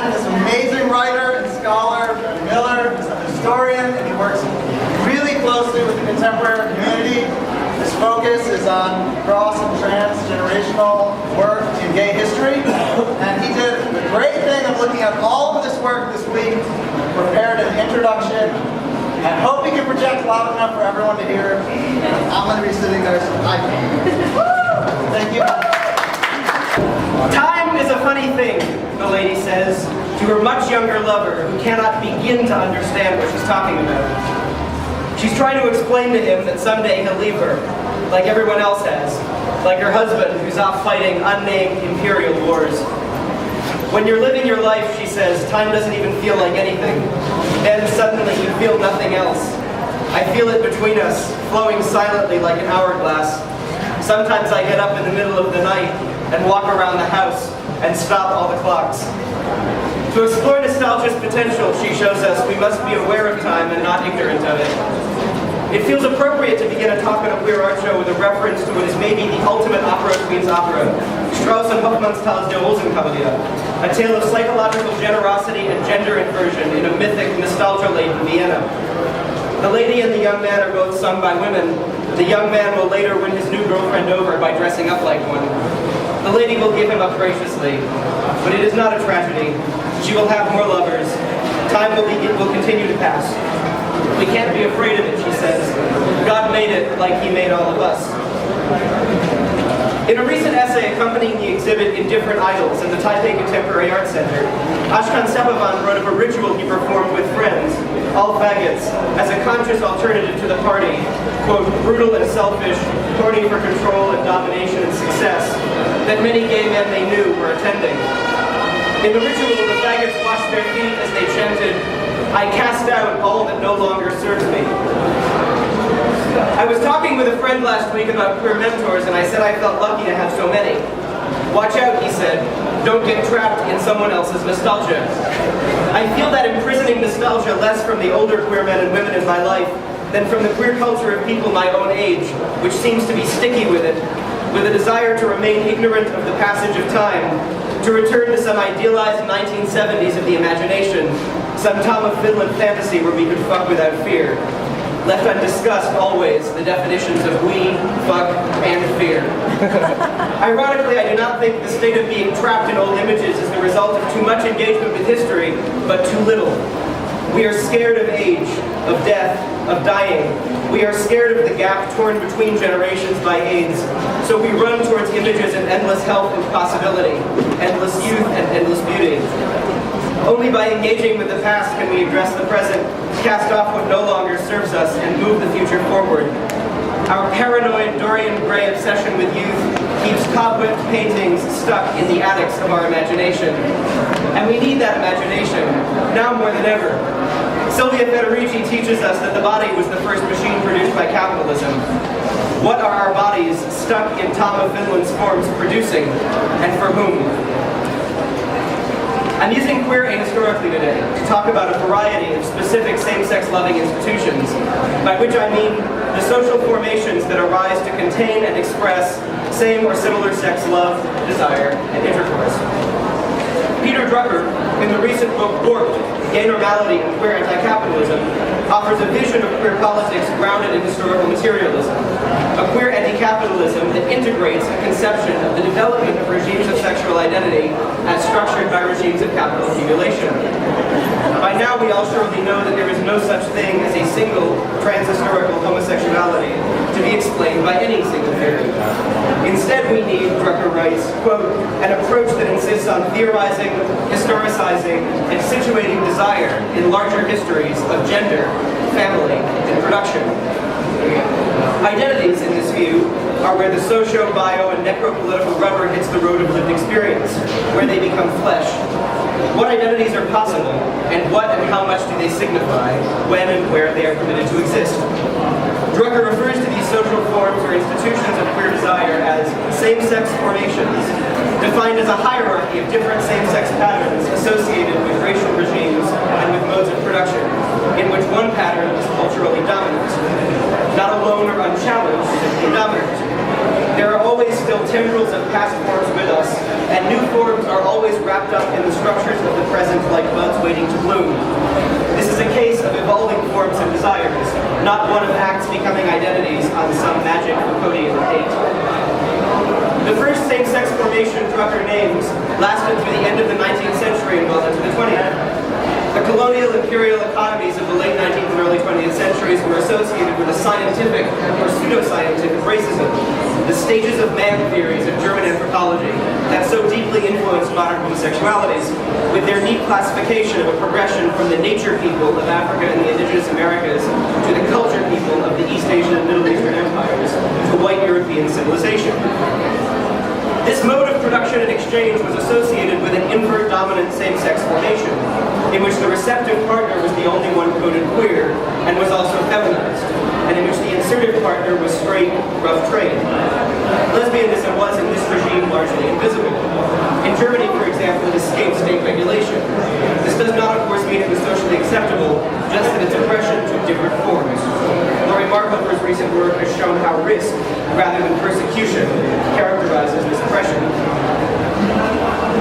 Kenneth is an amazing writer and scholar, Miller, is a historian, and he works really closely with the contemporary community. His focus is on cross and transgenerational work in gay history, and he did the great thing of looking at all of this work this week, prepared an introduction, and hope he can project loud enough for everyone to hear. I'm going to be sitting there, so I can. Thank you. Time is a funny thing, the lady says to her much younger lover, who cannot begin to understand what she's talking about. She's trying to explain to him that someday he'll leave her, like everyone else has, like her husband who's off fighting unnamed imperial wars. When you're living your life, she says, time doesn't even feel like anything. Then suddenly you feel nothing else. I feel it between us, flowing silently like an hourglass. Sometimes I get up in the middle of the night and walk around the house and stop all the clocks. To explore nostalgia's potential, she shows us we must be aware of time and not ignorant of it. It feels appropriate to begin a talk on a queer art show with a reference to what is maybe the ultimate opera queen's opera, Strauss and Hofmannsthal's Der Rosenkavalier, a tale of psychological generosity and gender inversion in a mythic, nostalgia-laden Vienna. The lady and the young man are both sung by women. The young man will later win his new girlfriend over by dressing up like one. The lady will give him up graciously, but it is not a tragedy. She will have more lovers. Time will continue to pass. We can't be afraid of it, she says. God made it like he made all of us. In a recent essay accompanying the exhibit Indifferent Idols in the Taipei Contemporary Art Center, Ashkan Sepavan wrote of a ritual he performed with friends, all faggots, as a conscious alternative to the party, quote, brutal and selfish, horny for control and domination and success, that many gay men they knew were attending. In the ritual, the faggots washed their feet as they chanted, I cast out all that no longer serves me. I was talking with a friend last week about queer mentors, and I said I felt lucky to have so many. Watch out, he said. Don't get trapped in someone else's nostalgia. I feel that imprisoning nostalgia less from the older queer men and women in my life than from the queer culture of people my own age, which seems to be sticky with it, with a desire to remain ignorant of the passage of time, to return to some idealized 1970s of the imagination, some Tom of Finland fantasy where we could fuck without fear. Left undiscussed, always, the definitions of we, fuck, and fear. Ironically, I do not think the state of being trapped in old images is the result of too much engagement with history, but too little. We are scared of age, of death, of dying. We are scared of the gap torn between generations by AIDS. So we run towards images of endless health and possibility, endless youth and endless beauty. Only by engaging with the past can we address the present, cast off what no longer serves us, and move the future forward. Our paranoid Dorian Gray obsession with youth keeps cobwebbed paintings stuck in the attics of our imagination. And we need that imagination, now more than ever. Silvia Federici teaches us that the body was the first machine produced by capitalism. What are our bodies stuck in Tom of Finland's forms producing, and for whom? I'm using queer ahistorically today to talk about a variety of specific same-sex loving institutions, by which I mean the social formations that arise to contain and express same or similar sex love, desire, and intercourse. Peter Drucker, in the recent book Warped, Gay Normality and Queer Anti-Capitalism, offers a vision of queer politics grounded in historical materialism, a queer anti-capitalism that integrates a conception of the development of regimes of sexual identity as structured by regimes of capital accumulation. By now we all surely know that there is no such thing as a single trans-historical homosexuality to be explained by any single theory. Instead we need, Drucker writes, quote, an approach that insists on theorizing, historicizing, and situating desire in larger histories of gender, family, and production. Identities, in this view, are where the socio, bio, and necropolitical rubber hits the road of lived experience, where they become flesh. What identities are possible, and what and how much do they signify, when and where they are permitted to exist? Drucker refers to these social forms or institutions of queer desire as same-sex formations, defined as a hierarchy of different same-sex patterns associated with racial regimes and with modes of production, in which one pattern is culturally dominant. Not alone or unchallenged, simply dominant. There are always still tendrils of past forms with us, and new forms are always wrapped up in the structures of the present bloom. This is a case of evolving forms and desires, not one of acts becoming identities on some magic Foucauldian date. The first same-sex formation Drucker names lasted through the end of the 19th century and well into the 20th. The colonial imperial economies of the late 19th and early 20th centuries were associated with a scientific or pseudo-scientific racism, the stages of man theories of German anthropology that so deeply influenced modern homosexualities, with their neat classification of a progression from the nature people of Africa and the indigenous Americas to the culture people of the East Asian and Middle Eastern empires to white European civilization. This mode of production and exchange was associated with an invert-dominant same-sex formation, in which the receptive partner was the only one coded queer and was also feminized, and in which the insertive partner was straight, rough trade. Lesbianism was in this regime largely invisible. In Germany, for example, it escaped state regulation. This does not, of course, mean it was socially acceptable, just that its oppression took different forms. Laurie Marhofer's recent work has shown how risk, rather than persecution, characterizes this oppression.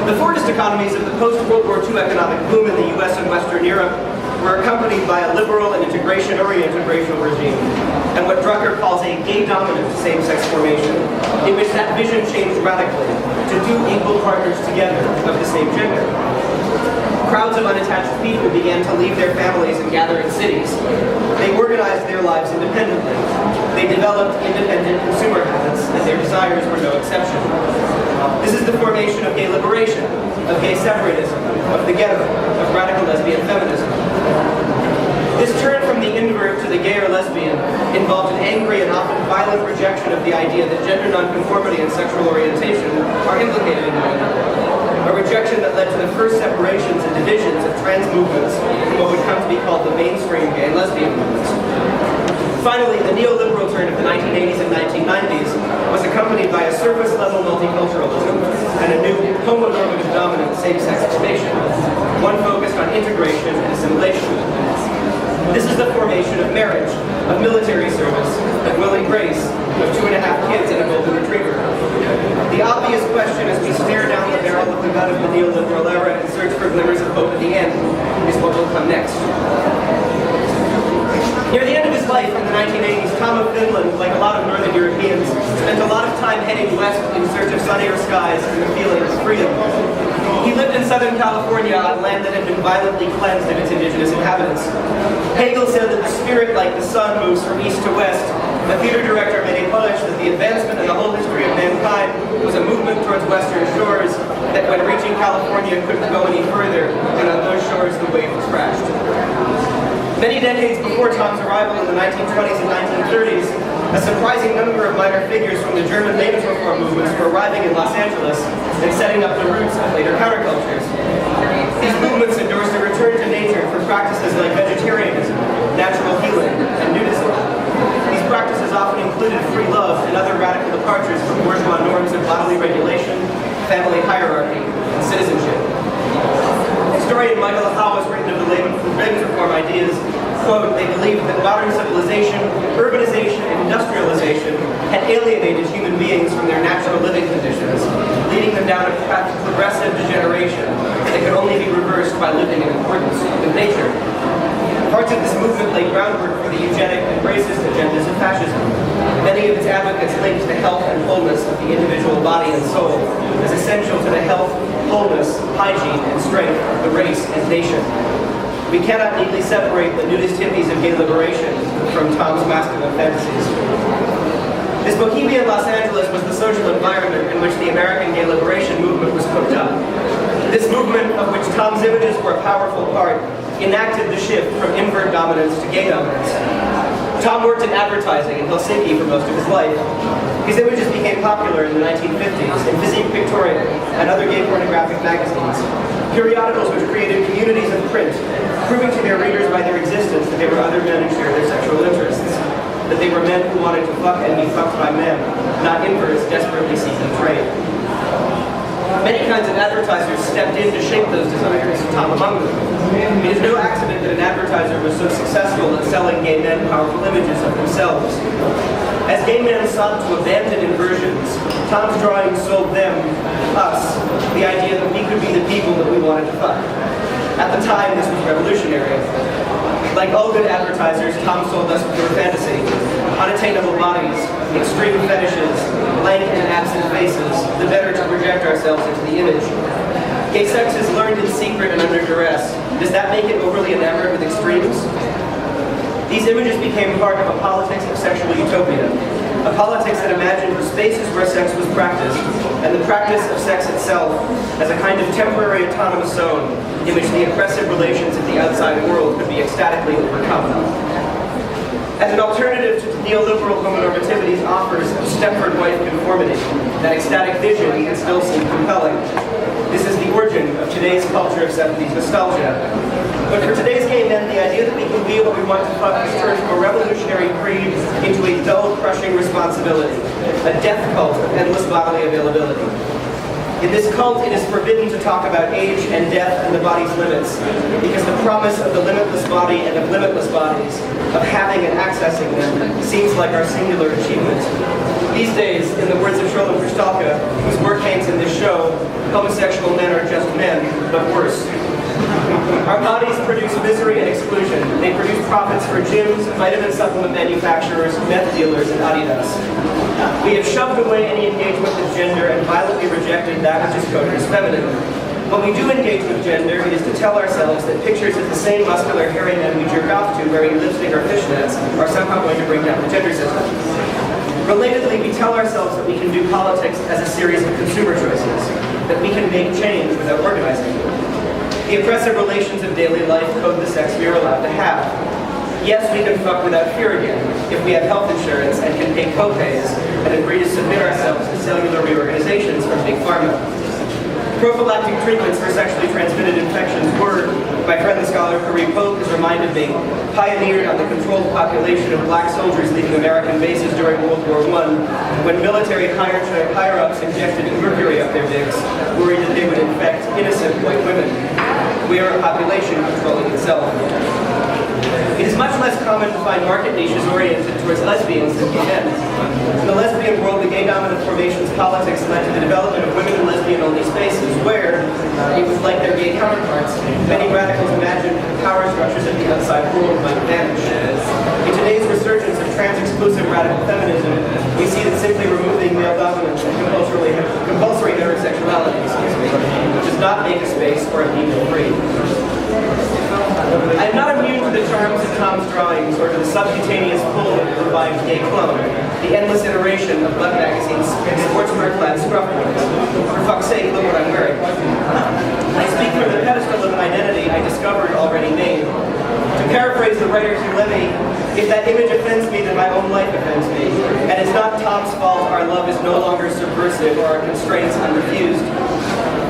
The Fordist economies of the post-World War II economic boom in the US and Western Europe were accompanied by a liberal and integration-oriented racial regime, and what Drucker calls a gay-dominant same-sex formation, in which that vision changed radically to two equal partners together of the same gender. Crowds of unattached people began to leave their families and gather in cities. They organized their lives independently. They developed independent consumer habits, and their desires were no exception. This is the formation of gay liberation, of gay separatism, of the ghetto, of radical lesbian feminism. This turn from the invert to the gay or lesbian involved an angry and often violent rejection of the idea that gender nonconformity and sexual orientation are implicated in one another. A rejection that led to the first separations and divisions of trans movements in what would come to be called the mainstream gay and lesbian movements. Finally, the neoliberal turn of the 1980s and 1990s was accompanied by a surface-level multiculturalism and a new homonormative dominant same-sex formation, one focused on integration and assimilation. This is the formation of marriage, of military service, of will and grace, of 2.5 kids and a golden retriever. The obvious question as we stare down the barrel of the gun of the neoliberal era and search for glimmers of hope at the end is what will come next. Near the end of his life in the 1980s, Tom of Finland, like a lot of Northern Europeans, spent a lot of time heading west in search of sunnier skies and the feeling of freedom. He lived in Southern California on land that had been violently cleansed of its indigenous inhabitants. Hegel said that the spirit, like the sun, moves from east to west. The theater director made a push that the advancement in the whole history of mankind was a movement towards western shores, that when reaching California couldn't go any further, and on those shores the wave was crashed. Many decades before Tom's arrival in the 1920s and 1930s, a surprising number of minor figures from the German Lebensreform movements were arriving in Los Angeles and setting up the roots of later countercultures. These movements endorsed a return to nature for practices like vegetarianism, natural healing, and nudism. These practices often included free love and other radical departures from bourgeois norms of bodily regulation, family hierarchy, and citizenship. Historian Michael Howe has written of the Lebensreform ideas, quote, they believed that modern civilization, urbanization, and industrialization had alienated human beings from their natural living conditions, leading them down a path of progressive degeneration that could only be reversed by living in accordance with nature. Parts of this movement laid groundwork for the eugenic and racist agendas of fascism. Many of its advocates linked the health and wholeness of the individual body and soul as essential to the health, wholeness, hygiene, and strength of the race and nation. We cannot neatly separate the nudist hippies of gay liberation from Tom's masculine fantasies. This bohemian Los Angeles was the social environment in which the American gay liberation movement was cooked up. This movement, of which Tom's images were a powerful part, enacted the shift from invert dominance to gay dominance. Tom worked in advertising in Helsinki for most of his life. His images became popular in the 1950s in Physique Pictorial and other gay pornographic magazines, periodicals which created communities of print, proving to their readers by their existence that they were other men who shared their sexual interests, that they were men who wanted to fuck and be fucked by men, not inverts desperately seeking trade. Many kinds of advertisers stepped in to shape those desires, Tom among them. It is no accident that an advertiser was so successful at selling gay men powerful images of themselves. As gay men sought to abandon inversions, Tom's drawings sold them, us, the idea that we could be the people that we wanted to fuck. At the time, this was revolutionary. Like all good advertisers, Tom sold us pure fantasy, unattainable bodies, extreme fetishes, blank and absent faces, the better to project ourselves into the image. Gay sex is learned in secret and under duress. Does that make it overly enamored with extremes? These images became part of a politics of sexual utopia, a politics that imagined spaces where sex was practiced, and the practice of sex itself as a kind of temporary autonomous zone in which the oppressive relations of the outside world could be ecstatically overcome. As an alternative to neoliberal homonormativity's offers of Stepford wife conformity, that ecstatic vision can still seem compelling. This is the origin of today's culture of 70s nostalgia. But for today's gay men, the idea that we can be what we want to fuck has turned from a revolutionary creed into a dull, crushing responsibility, a death cult of endless bodily availability. In this cult, it is forbidden to talk about age and death and the body's limits, because the promise of the limitless body and of limitless bodies, of having and accessing them, seems like our singular achievement. These days, in the words of Frohne-Brinkmann, whose work hangs in this show, homosexual men are just men, but worse. Our bodies produce misery and exclusion. They produce profits for gyms, vitamin supplement manufacturers, meth dealers, and Adidas. We have shoved away any engagement with gender and violently rejected that which is coded as feminine. When we do engage with gender, it is to tell ourselves that pictures of the same muscular, hairy men we jerk off to wearing lipstick or fishnets are somehow going to bring down the gender system. Relatedly, we tell ourselves that we can do politics as a series of consumer choices, that we can make change without organizing it. The oppressive relations of daily life code the sex we are allowed to have. Yes, we can fuck without fear again, if we have health insurance and can pay co-pays and agree to submit ourselves to cellular reorganizations from Big Pharma. Prophylactic treatments for sexually transmitted infections were, my friend the scholar Carrick has reminded me, pioneered on the controlled population of black soldiers leaving American bases during World War I, when military higher-ups injected mercury up their dicks, worried that they would infect innocent white women. We are a population controlling itself. It is much less common to find market niches oriented towards lesbians than gay men. In the lesbian world, the gay-dominant formations politics led to the development of women in lesbian-only spaces where, it was like their gay counterparts, many radicals imagined power structures of the outside world might vanish. In today's resurgence of trans-exclusive radical feminism, we see that simply removing male dominance and compulsory heterosexuality, does not make a space for a people free. I am not immune to the charms of Tom's drawings or to the subcutaneous pull of the revived gay clone, the endless iteration of blood magazines and sports wear-clad scruff boys. For fuck's sake, look what I'm wearing. I speak from the pedestal of an identity I discovered already made. To paraphrase the writer Hugh Levy, if that image offends me, then my own life offends me. And it's not Tom's fault our love is no longer subversive or our constraints unrefused.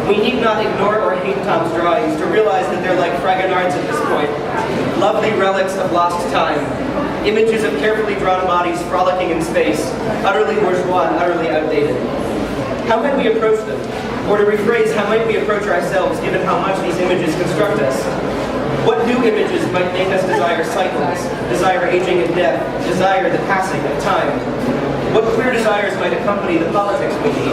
We need not ignore or hate Tom's drawings to realize that they're like fragonards at this point. Lovely relics of lost time. Images of carefully drawn bodies frolicking in space, utterly bourgeois and utterly outdated. How might we approach them? Or to rephrase, how might we approach ourselves given how much these images construct us? What new images might make us desire cycles, desire aging and death, desire the passing of time? What queer desires might accompany the politics we need?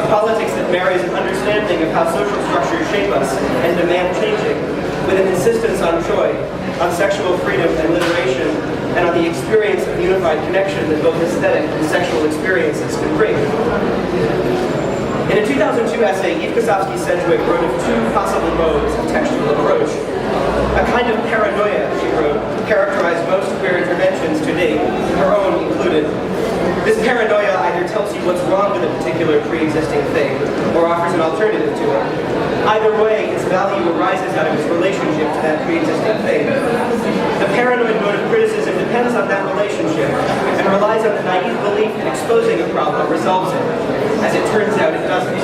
A politics that marries an understanding of how social structures shape us and demand changing, with an insistence on joy, on sexual freedom and liberation, and on the experience of unified connection that both aesthetic and sexual experiences can bring. In a 2002 essay, Eve Kosofsky-Sedgwick wrote of two possible modes of textual approach. A kind of paranoia, she wrote, characterized most queer interventions to date, her own included. This paranoia either tells you what's wrong with a particular pre-existing thing, or offers an alternative to it. Either way, its value arises out of its relationship to that pre-existing thing. The paranoid mode of criticism depends on that relationship, and relies on the naive belief that exposing a problem resolves it. As it turns out, it doesn't.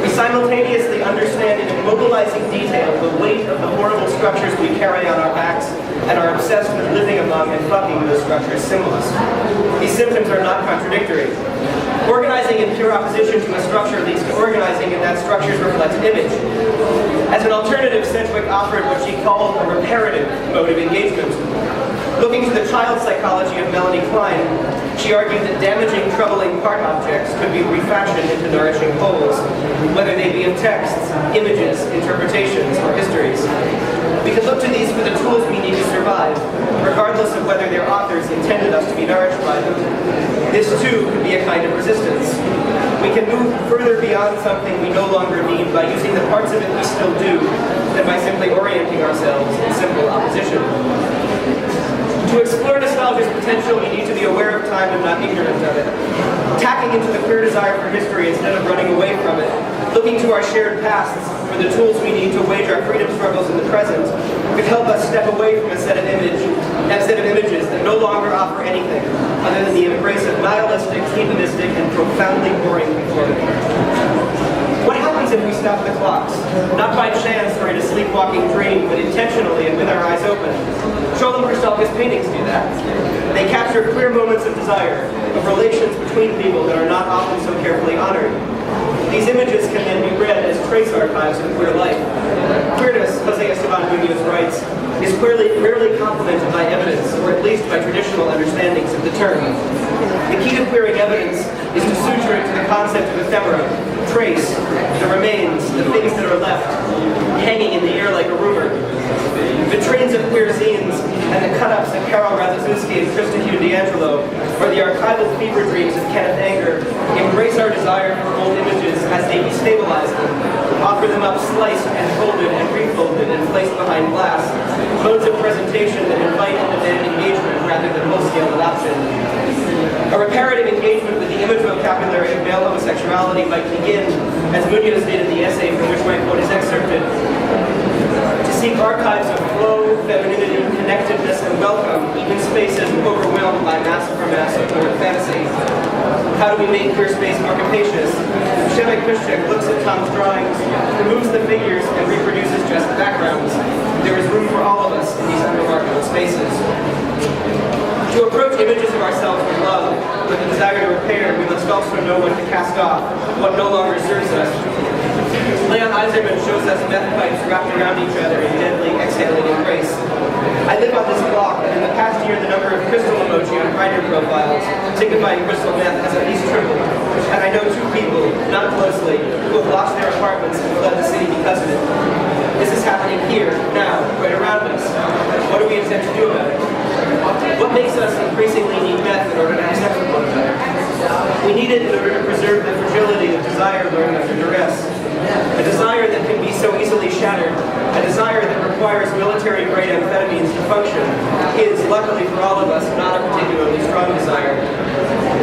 We simultaneously understand in immobilizing detail the weight of the horrible structures we carry on our backs and are obsessed with living among and fucking those structures symbols. These symptoms are not contradictory. Organizing in pure opposition to a structure leads to organizing in that structure's reflected image. As an alternative, Sedgwick offered what she called a reparative mode of engagement. Looking to the child psychology of Melanie Klein, she argued that damaging, troubling part objects could be refashioned into nourishing wholes, whether they be of texts, images, interpretations, or histories. alive, regardless of whether their authors intended us to be nourished by them. This too can be a kind of resistance. We can move further beyond something we no longer need by using the parts of it we still do than by simply orienting ourselves in simple opposition. To explore nostalgia's potential, we need to be aware of time and not ignorant of it. Tacking into the queer desire for history instead of running away from it, looking to our shared pasts for the tools we need to wage our freedom struggles in the present, could help us step away from a set of images that no longer offer anything other than the embrace of nihilistic, hedonistic, and profoundly boring conformity. What happens if we stop the clocks? Not by chance or in a sleepwalking dream, but intentionally and with our eyes open. Sholem Kristalka's paintings do that. They capture clear moments of desire, of relations between people that are not often so carefully honored. These images can then be read as trace archives of queer life. Queerness, Jose Esteban Munoz writes, is rarely complemented by evidence, or at least by traditional understandings of the term. The key to queering evidence is to suture it to the concept of ephemera, trace, the remains, the things that are left, hanging in the air like a rumor. Vitrines of queer zines and the cut-ups of Carol Radziszewski and Trisha D'Angelo, or the archival fever dreams of Kenneth Ingar, embrace our desire for old images as they destabilize them, offer them up sliced and folded and refolded and placed behind glass, modes of presentation that invite and demand engagement rather than wholesale adoption. A reparative engagement with the image vocabulary of male homosexuality might begin, as Munoz did in the essay from which my quote is excerpted, to seek archives of flow, femininity, connectedness, and welcome, even spaces overwhelmed by mass for mass of bored fantasy. How do we make queer space more capacious? Przemek Piszczek looks at Tom's drawings, removes the figures, and reproduces just the backgrounds. There is room for all of us in these unremarkable spaces. To approach images of ourselves with love, with a desire to repair, we must also know when to cast off, what no longer serves us. Leon Eisermann shows us meth pipes wrapped around each other in deadly, exhaling embrace. I live on this block, and in the past year the number of crystal emoji on Grindr profiles, signifying crystal meth, has at least tripled. And I know two people, not closely, who have lost their apartments and fled the city because of it. This is happening here, now, right around us. What do we intend to do about it? What makes us increasingly need meth in order to have sex with one another? We need it in order to preserve the fragility of desire learned under duress. A desire that can be so easily shattered, a desire that requires military-grade amphetamines to function, is, luckily for all of us, not a particularly strong desire.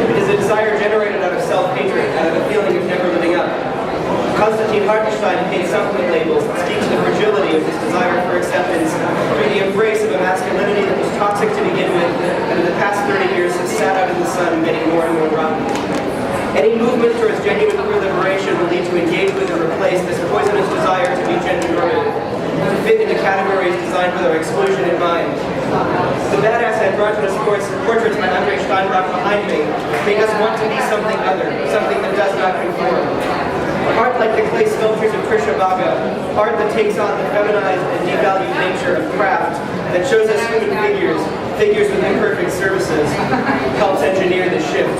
It is a desire generated out of self-hatred, out of a feeling of never living up. Konstantin Hartenstein paid supplement labels that speak to the fragility of this desire for acceptance through the embrace of a masculinity that was toxic to begin with, and in the past 30 years has sat out in the sun getting more and more rotten. Any movement towards genuine queer liberation will need to engage with and replace this poisonous desire to be gender normative, to fit into categories designed with our exclusion in mind. The badass androgynous portraits by Andrey Steinbach behind me make us want to be something other, something that does not conform. Art like the clay sculptures of Trisha Baga, art that takes on the feminized and devalued nature of craft, that shows us human figures with imperfect services, helps engineer the shift.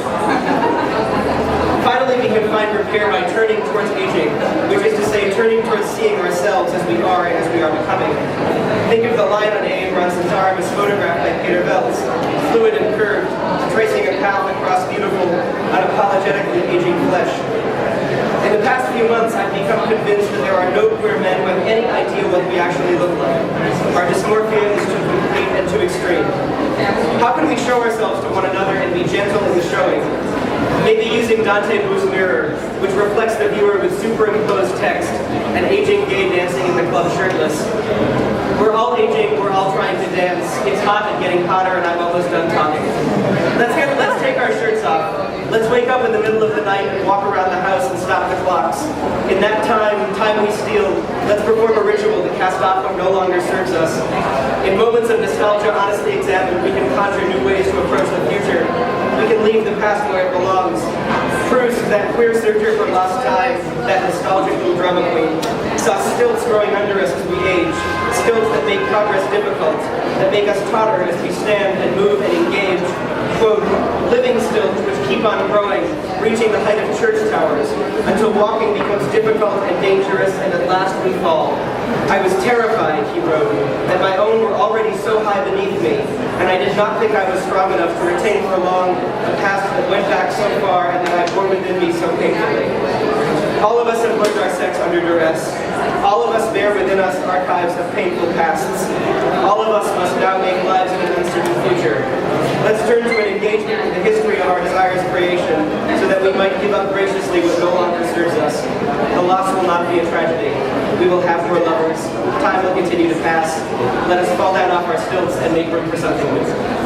Finally, we can find repair by turning towards aging, which is to say, turning towards seeing ourselves as we are and as we are becoming. Think of the line on Abe Brunson's arm as photographed by Peter Veltz, fluid and curved, tracing a path across beautiful, unapologetically aging flesh. In the past few months, I've become convinced that there are no queer men who have any idea what we actually look like. Our dysmorphia is too complete and too extreme. How can we show ourselves to one another and be gentle in the showing? Maybe using Dante Boo's mirror, which reflects the viewer with superimposed text, and aging gay dancing in the club shirtless. We're all aging, we're all trying to dance. It's hot and getting hotter, and I'm almost done talking. Let's take our shirts off. Let's wake up in the middle of the night and walk around the house and stop the clocks. In that time we steal, let's perform a ritual to cast off what no longer serves us. In moments of nostalgia honestly examined, we can conjure new ways to approach the future. We can leave the past where it belongs. Proust, that queer searcher for lost time, that nostalgic little drama queen, saw stilts growing under us as we age, stilts that make progress difficult, that make us totter as we stand and move and engage. Quote, living stilts which keep on growing, reaching the height of church towers, until walking becomes difficult and dangerous, and at last we fall. I was terrified, he wrote, that my own were already so high beneath did not think I was strong enough to retain for long a past that went back so far and that I bore within me so painfully. All of us have learned our sex under duress. All of us bear within us archives of painful pasts. All of us must now make lives in an uncertain future. Let's turn to an engagement with the history of our desires creation so that we might give up graciously what no longer serves us. The loss will not be a tragedy. We will have more lovers. Time will continue to pass. Let us fall down off our stilts and make room for something new.